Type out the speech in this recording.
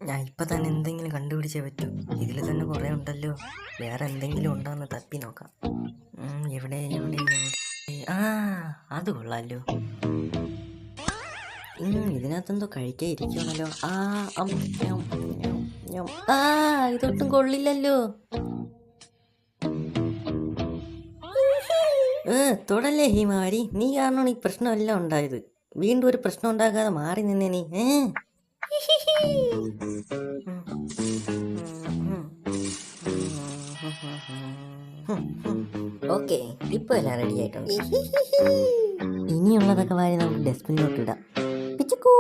ഞാൻ ഇപ്പം തന്നെ എന്തെങ്കിലും കണ്ടുപിടിച്ചേ പറ്റൂ. ഇതിൽ തന്നെ കുറേ ഉണ്ടല്ലോ. വേറെ എന്തെങ്കിലും ഉണ്ടോയെന്ന് തപ്പി നോക്കാം. എവിടെ എവിടെ എവിടെ? ആ, അത് കൊള്ളാമല്ലോ. ഇതിനകത്തെന്തോ കഴിക്കാൻ ഇരിക്കണല്ലോ. ഇതൊട്ടും കൊള്ളില്ലല്ലോ. തൊടല്ലേ ഹിമാരി, നീ കാരണമാണ് ഈ പ്രശ്നമെല്ലാം ഉണ്ടായത്. വീണ്ടും ഒരു പ്രശ്നം ഉണ്ടാക്കാതെ മാറി നിന്നേ നീ. ഓക്കെ, ഇപ്പൊ എല്ലാം റെഡി ആയിട്ടുണ്ട്. ഇനിയുള്ളതൊക്കെ വാരി നമുക്ക് ഡസ്റ്റ്ബിനിലോട്ട് ഇടാം. പിച്ചക്കൂ.